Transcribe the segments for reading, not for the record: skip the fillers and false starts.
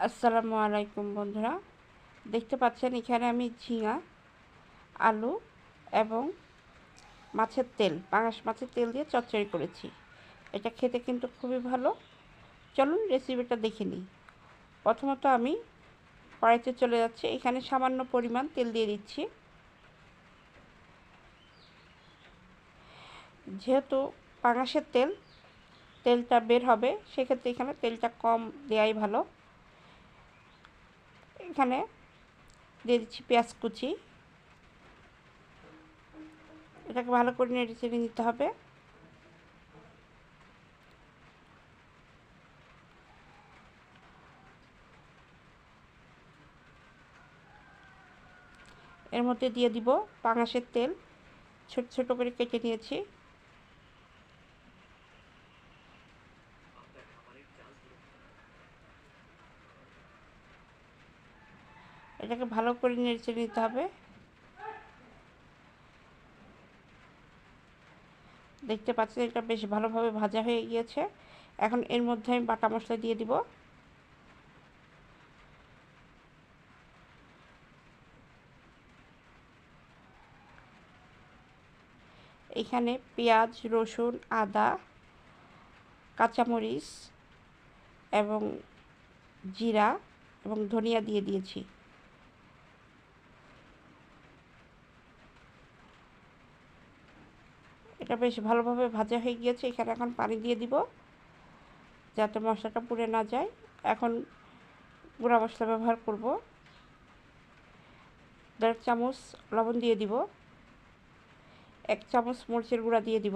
আসসালামু আলাইকুম বন্ধুরা, দেখতে পাচ্ছেন এখানে আমি ঝিঙা, আলু এবং মাছের তেল, পাঙাশ মাছের তেল দিয়ে চচ্চড়ি করেছি। এটা খেতে কিন্তু খুবই ভালো। চলুন রেসিপিটা দেখে নিই। প্রথমত আমি কড়াইতে চলে যাচ্ছি। এখানে সামান্য পরিমাণ তেল দিয়ে দিচ্ছি। যেহেতু পাঙাশের তেলটা বের হবে, সেক্ষেত্রে এখানে তেলটা কম দেওয়াই ভালো। এখানে দিয়ে দিচ্ছি পেঁয়াজ কুচি। এটাকে ভালো করে নেড়ে চেড়ে নিতে হবে। এর মধ্যে দিয়ে দিব পাঙাশের তেল, ছোট ছোট করে কেটে নিয়েছি। এটাকে ভালো করে নেড়ে নিতে হবে। দেখতে পাচ্ছেন এটা বেশ ভালোভাবে ভাজা হয়ে গিয়েছে। এখন এর মধ্যে আমি বাটা মশলা দিয়ে দিব। এখানে পেঁয়াজ, রসুন, আদা, কাঁচামরিচ এবং জিরা এবং ধনিয়া দিয়ে দিয়েছি। এটা বেশ ভালোভাবে ভাজা হয়ে গিয়েছে। এখানে এখন পানি দিয়ে দিব যাতে মশলাটা পুড়ে না যায়। এখন গুঁড়া মশলা ব্যবহার করব। 1.5 চামচ লবণ দিয়ে দিব। 1 চামচ মরিচের গুঁড়া দিয়ে দিব।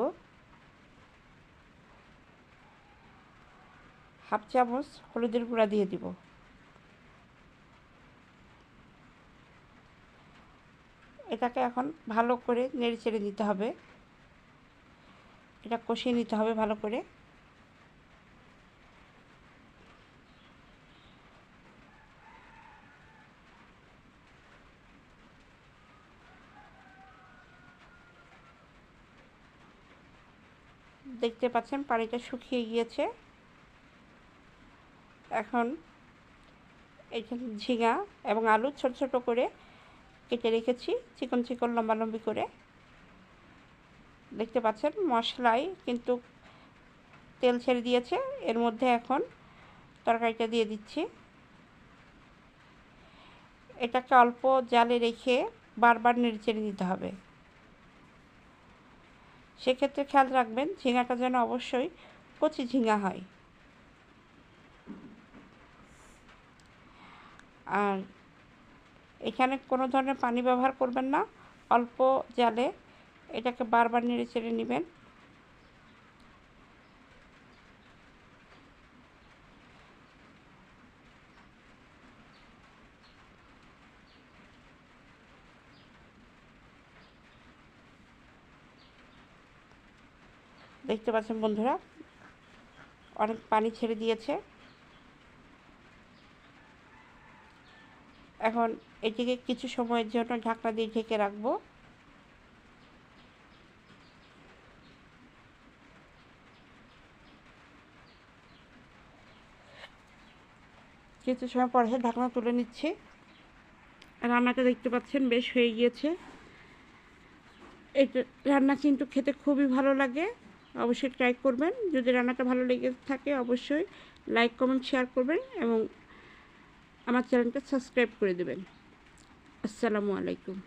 1/2 চামচ হলুদের গুঁড়া দিয়ে দিব। এটাকে এখন ভালো করে নেড়ে চেড়ে দিতে হবে। এটা কষিয়ে নিতে হবে ভালো করে। দেখতে পাচ্ছেন পানিটা শুকিয়ে গিয়েছে। এখন এখানে ঝিঙা এবং আলু ছোট ছোট করে কেটে রেখেছি, চিকন চিকন লম্বালম্বি করে। দেখতে পাচ্ছেন মশলায় কিন্তু তেল ছেড়ে দিয়েছে। এর মধ্যে এখন তরকারিটা দিয়ে দিচ্ছি। এটাকে অল্প জালে রেখে বারবার নেড়ে চেড়ে দিতে হবে। সেক্ষেত্রে খেয়াল রাখবেন ঝিঙাটা যেন অবশ্যই কচি ঝিঙা হয়। আর এখানে কোনো ধরনের পানি ব্যবহার করবেন না, অল্প জালে এটাকে বারবার নেড়ে চেড়ে নেবেন। দেখতে পাচ্ছেন বন্ধুরা অনেক পানি ছেড়ে দিয়েছে। এখন এটিকে কিছু সময়ের জন্য ঢাকনা দিয়ে ঢেকে রাখবো। কিছু সময় পরে ঢাকনা তুলে নিচ্ছি। রান্নাটা দেখতে পাচ্ছেন বেশ হয়ে গিয়েছে। এই রান্না কিন্তু খেতে খুবই ভালো লাগে। অবশ্যই ট্রাই করবেন। যদি রান্নাটা ভালো লেগে থাকে অবশ্যই লাইক, কমেন্ট, শেয়ার করবেন এবং আমার চ্যানেলটা সাবস্ক্রাইব করে দেবেন। আসসালামু আলাইকুম।